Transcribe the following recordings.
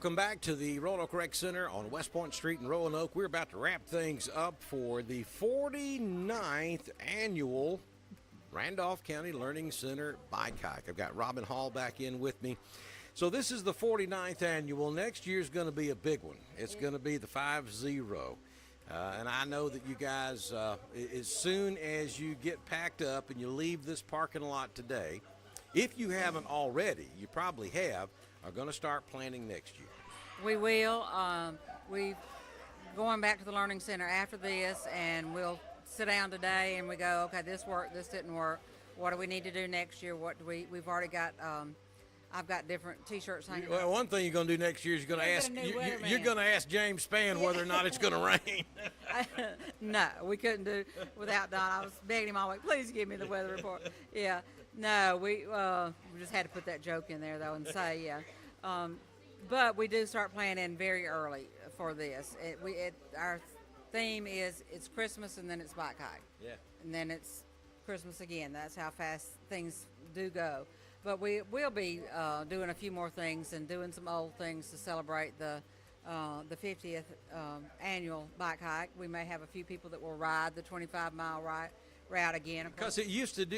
Welcome back to the Roanoke Rec Center on West Point Street in Roanoke. We're about to wrap things up for the 49th annual Randolph County Learning Center Bike Hike. I've got Robin Hall back in with me. So this is the 49th annual. Next year's going to be a big one. It's going to be the 5-0. And I know that you guys, as soon as you get packed up and you leave this parking lot today, if you haven't already, you probably have, are going to start planning next year. We will. We going back to the Learning Center after this, and we'll sit down today and we go, okay, this worked, this didn't work. What do we need to do next year? What do we've already got. I've got different T-shirts hanging. Well, one thing you're going to do next year is you're going to ask James Spann whether or not it's going to rain. No, we couldn't do without Don. I was begging him all week, please give me the weather report. Yeah, no, we just had to put that joke in there though and say yeah. But we do start planning very early for this. Our theme is it's Christmas and then it's bike hike. Yeah. And then it's Christmas again. That's how fast things do go. But we will be doing a few more things and doing some old things to celebrate the 50th annual bike hike. We may have a few people that will ride the 25-mile route again. Because it used to do,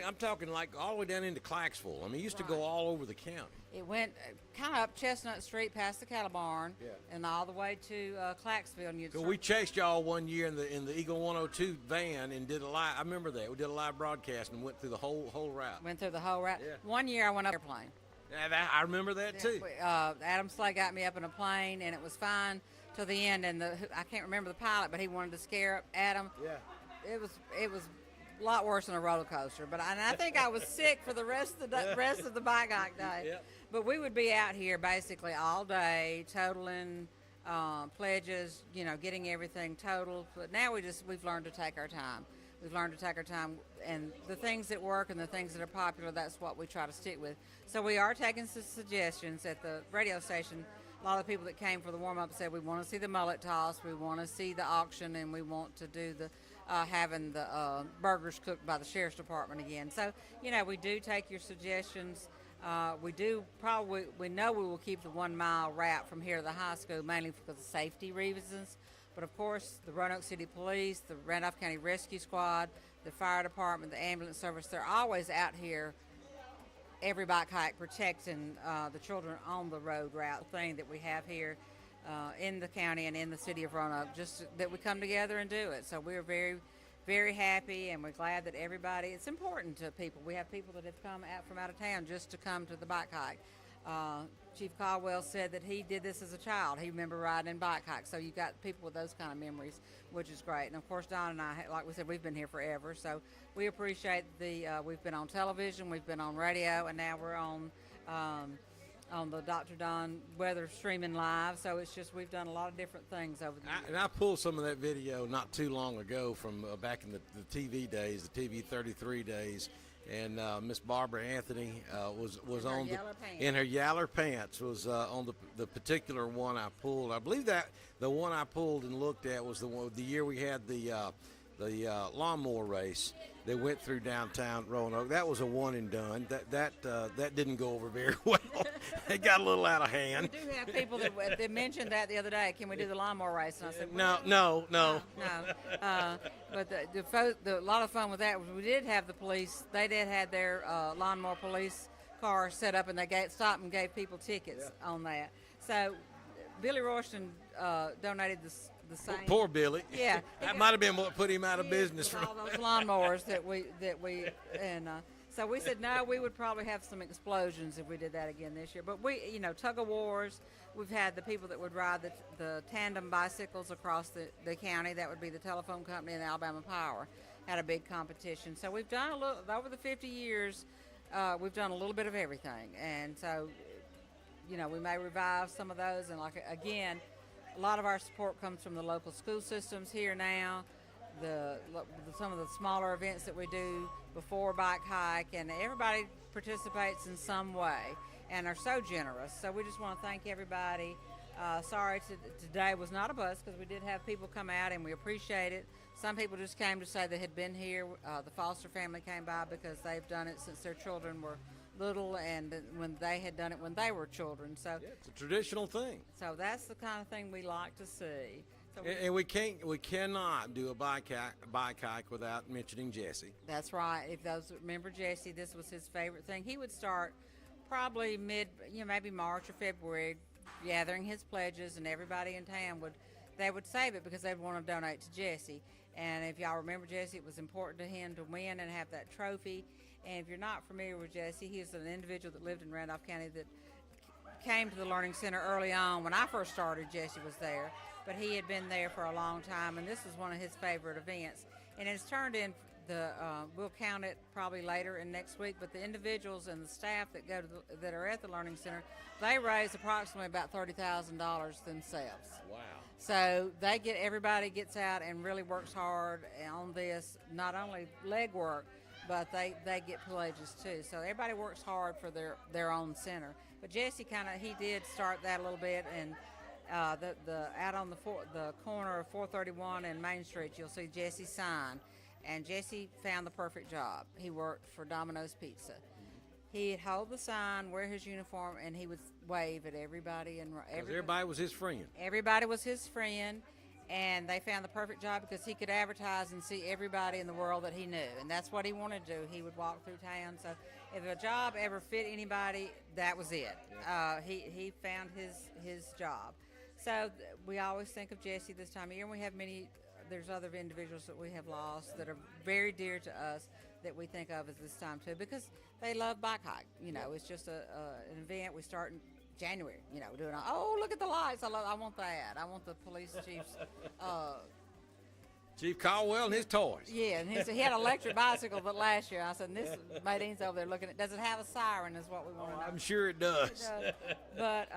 I'm talking like all the way down into Clarksville. I mean, it used to go all over the county. It went kind of up Chestnut Street past the cattle barn and all the way to Clarksville. And so we chased y'all one year in the Eagle 102 van and did a live. I remember that. We did a live broadcast and went through the whole route. Went through the whole route. Yeah. One year I went up airplane. Yeah, I remember that too. Adam Slay got me up in a plane and it was fine till the end. And I can't remember the pilot, but he wanted to scare Adam. Yeah. It was a lot worse than a roller coaster. But I think I was sick for the rest of the bike hike day. Yep. But we would be out here basically all day, totaling pledges, getting everything totaled. But now we've learned to take our time. We've learned to take our time, and the things that work and the things that are popular, that's what we try to stick with. So we are taking some suggestions at the radio station. A lot of the people that came for the warm-up said we want to see the mullet toss, we want to see the auction, and we want to do the having the burgers cooked by the Sheriff's Department again. So, we do take your suggestions. We know we will keep the 1 mile route from here to the high school, mainly because of safety reasons. But of course, the Roanoke City Police, the Randolph County Rescue Squad, the fire department, the ambulance service, they're always out here every bike hike protecting the children on the road route thing that we have here in the county and in the city of Roanoke, just that we come together and do it. So we're very, very happy, and we're glad that everybody, it's important to people. We have people that have come out from out of town just to come to the bike hike. Chief Caldwell said that he did this as a child. He remembered riding in bike hikes. So you've got people with those kind of memories, which is great. And of course, Don and I, like we said, we've been here forever. So we appreciate we've been on television, we've been on radio, and now we're on the Dr. Don weather streaming live. So it's just, we've done a lot of different things over the years. And I pulled some of that video not too long ago from back in the TV days, the TV 33 days. And Miss Barbara Anthony was on in her yaller pants was on the particular one I pulled. I believe that the one I pulled and looked at was the year we had the lawnmower race that went through downtown Roanoke. That was a one and done. That didn't go over very well. It got a little out of hand. We do have people that mentioned that the other day. Can we do the lawnmower race? And I said, no. But a lot of fun with that was we did have the police. They did have their lawnmower police car set up, and they stopped and gave people tickets on that. So Billy Royston donated the same. Poor Billy. Yeah, that might have been what put him out of business. All those lawnmowers so we said no, we would probably have some explosions if we did that again this year. But we, tug of wars. We've had the people that would ride the tandem bicycles across the county. That would be the telephone company and Alabama Power. Had a big competition. So we've done over the 50 years. We've done a little bit of everything, and so we may revive some of those. And again, a lot of our support comes from the local school systems here now. Some of the smaller events that we do before bike hike, and everybody participates in some way and are so generous. So we just want to thank everybody. Sorry today was not a bus, because we did have people come out and we appreciate it. Some people just came to say they had been here. The Foster family came by because they've done it since their children were little, and when they had done it when they were children. So, Yeah, it's a traditional thing. so that's the kind of thing we like to see. So And we cannot do a bike hike without mentioning Jesse. that's right. If those remember Jesse, this was his favorite thing. He would start probably maybe March or February, gathering his pledges, and everybody in town they would save it because they'd want to donate to Jesse. And if y'all remember Jesse, it was important to him to win and have that trophy. And if you're not familiar with Jesse, he is an individual that lived in Randolph County that came to the Learning Center early on. When I first started, Jesse was there, but he had been there for a long time, and this was one of his favorite events. And it's turned in we'll count it probably later in next week, but the individuals and the staff that that are at the Learning Center, they raise approximately about $30,000 themselves. Wow. So everybody gets out and really works hard on this, not only leg work, but they get pledges too. So everybody works hard for their own center. But Jesse he did start that a little bit, and the out on the corner of 431 and Main Street, you'll see Jesse's sign. And Jesse found the perfect job. He worked for Domino's Pizza. He'd hold the sign, wear his uniform, and he would wave at everybody. And Everybody was his friend. Everybody was his friend, and they found the perfect job because he could advertise and see everybody in the world that he knew. And that's what he wanted to do. He would walk through town. So if a job ever fit anybody, that was it. He found his job. So we always think of Jesse this time of year, and we have there's other individuals that we have lost that are very dear to us that we think of at this time too, because they love bike hike. It's just an event. We start in January. Doing look at the lights. I want that. I want the police chief's. Chief Caldwell and his toys. Yeah, and he had an electric bicycle, but last year I said, and this Madine's over there looking at. Does it have a siren? Is what we want to know. I'm sure it does. But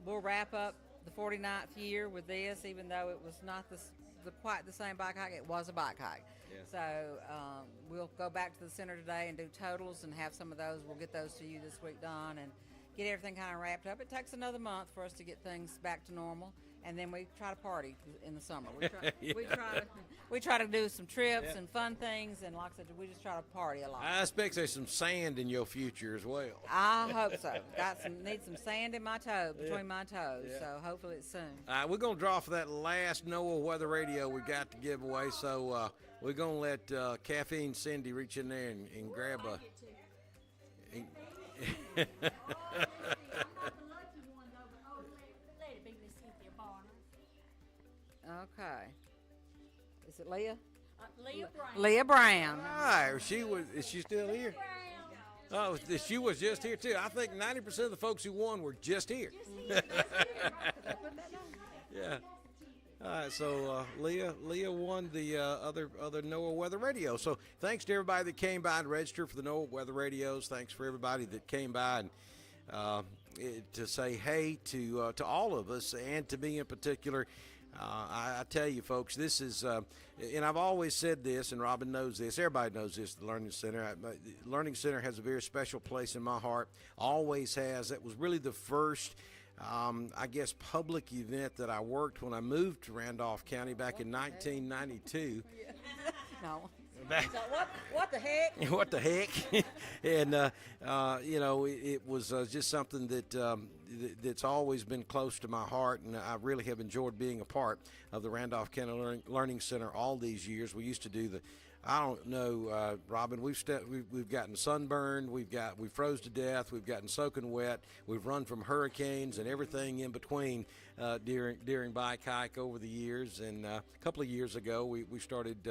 we'll wrap up the 49th year with this, even though it was not quite the same bike hike. It was a bike hike. Yeah. So we'll go back to the center today and do totals and have some of those. We'll get those to you this week, Don, and get everything kind of wrapped up. It takes another month for us to get things back to normal, and then we try to party in the summer. We try to do some trips and fun things, and like I said, we just try to party a lot. I expect there's some sand in your future as well. I hope so. Need some sand in my toe, between my toes, so hopefully it's soon. We're going to draw for that last NOAA weather radio we got to give away, so we're going to let Caffeine Cindy reach in there and grab a... Okay. Is it Leah? Leah Brown. Leah Brown. Hi, is she still here? Oh, she was just here too. I think 90% of the folks who won were just here. Yeah. All right, so Leah won the other NOAA Weather Radio. So thanks to everybody that came by and registered for the NOAA Weather Radios. Thanks for everybody that came by and to say hey to all of us and to me in particular. I tell you, folks, this is, and I've always said this, and Robin knows this, everybody knows this, the Learning Center. The Learning Center has a very special place in my heart, always has. That was really the first, I guess, public event that I worked when I moved to Randolph County back in 1992. No. So what the heck? What the heck? And it was just something that's always been close to my heart, and I really have enjoyed being a part of the Randolph County Learning Center all these years. We used to do I don't know, Robin. We've gotten sunburned. We froze to death. We've gotten soaking wet. We've run from hurricanes and everything in between during bike hike over the years. And a couple of years ago, we started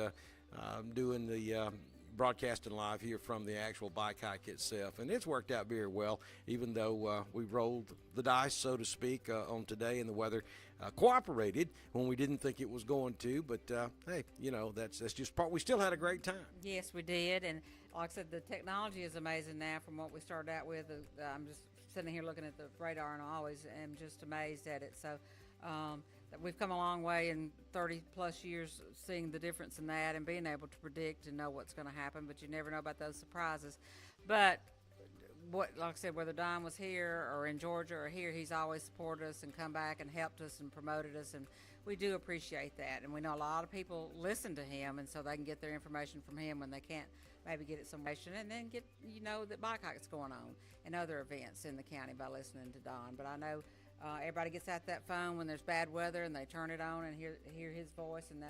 doing the broadcasting live here from the actual bike hike itself, and it's worked out very well, even though we rolled the dice, so to speak, on today, and the weather cooperated when we didn't think it was going to. But hey, that's just part. We still had a great time. Yes, we did, and like I said, the technology is amazing now from what we started out with. I'm just sitting here looking at the radar, and I always am just amazed at it. So we've come a long way in 30 plus years, seeing the difference in that and being able to predict and know what's going to happen, but you never know about those surprises. But like I said, whether Don was here or in Georgia or here, he's always supported us and come back and helped us and promoted us, and we do appreciate that. And we know a lot of people listen to him, and so they can get their information from him when they can't maybe get it somewhere, and then get that bike hike's going on and other events in the county by listening to Don. But I know everybody gets out that phone when there's bad weather and they turn it on and hear his voice, and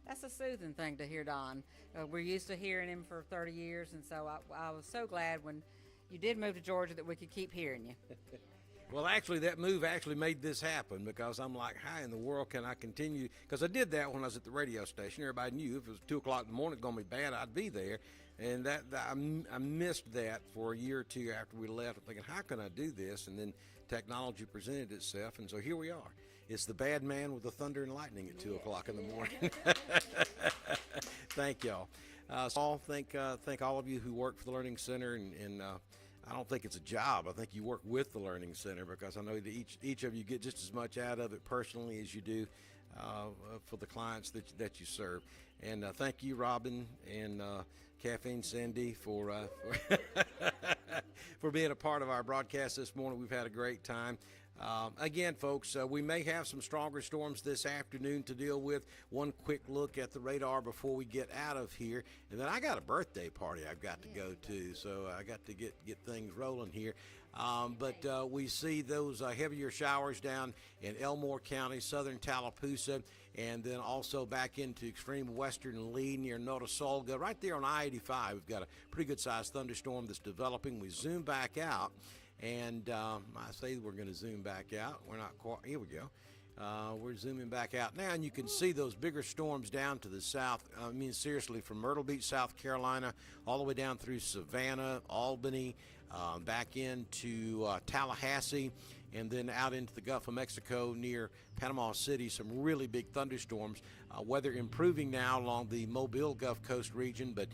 that's a soothing thing to hear Don. We're used to hearing him for 30 years, and so I was so glad when you did move to Georgia that we could keep hearing you. Well, actually, that move actually made this happen, because I'm like, how in the world can I continue? Because I did that when I was at the radio station. Everybody knew if it was 2 o'clock in the morning, it's going to be bad, I'd be there. And I missed that for a year or two after we left. I'm thinking, how can I do this? And then technology presented itself, and so here we are. It's the bad man with the thunder and lightning at 2 o'clock in the morning. Thank y'all. So thank all of you who work for the Learning Center, and I don't think it's a job. I think you work with the Learning Center, because I know that each of you get just as much out of it personally as you do for the clients that you serve. And thank you, Robin and Caffeine Cindy, for for being a part of our broadcast this morning. We've had a great time. Again, folks, we may have some stronger storms this afternoon to deal with. One quick look at the radar before we get out of here. And then I got a birthday party I've got to go to, so I got to get things rolling here. But we see those heavier showers down in Elmore County, southern Tallapoosa, and then also back into extreme western Lee near Notasulga. Right there on I-85, we've got a pretty good-sized thunderstorm that's developing. We zoom back out, and I say we're going to zoom back out. We're not quite. Here we go. We're zooming back out now, and you can see those bigger storms down to the south. I mean, seriously, from Myrtle Beach, South Carolina, all the way down through Savannah, Albany, back into Tallahassee, and then out into the Gulf of Mexico near Panama City. Some really big thunderstorms. Weather improving now along the Mobile Gulf Coast region, but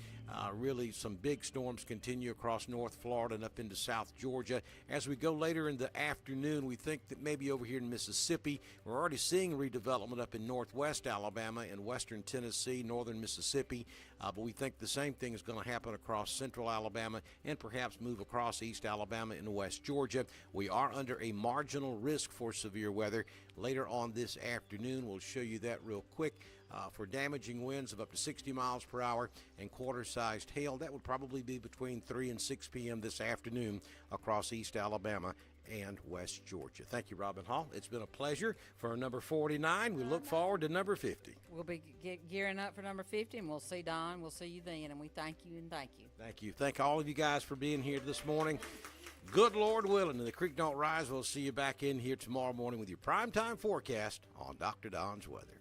really some big storms continue across North Florida and up into South Georgia. As we go later in the afternoon, we think that maybe over here in Mississippi, we're already seeing redevelopment up in northwest Alabama and western Tennessee, northern Mississippi, but we think the same thing is going to happen across central Alabama and perhaps move across east Alabama and west Georgia. We are under a marginal risk for severe weather. Later on this afternoon, we'll show you that real quick. For damaging winds of up to 60 miles per hour and quarter-sized hail. That would probably be between 3 and 6 p.m. this afternoon across East Alabama and West Georgia. Thank you, Robin Hall. It's been a pleasure for number 49. We look forward to number 50. We'll be gearing up for number 50, and we'll see Don. We'll see you then, and we thank you and thank you. Thank you. Thank all of you guys for being here this morning. Good Lord willing, and the creek don't rise. We'll see you back in here tomorrow morning with your primetime forecast on Dr. Don's Weather.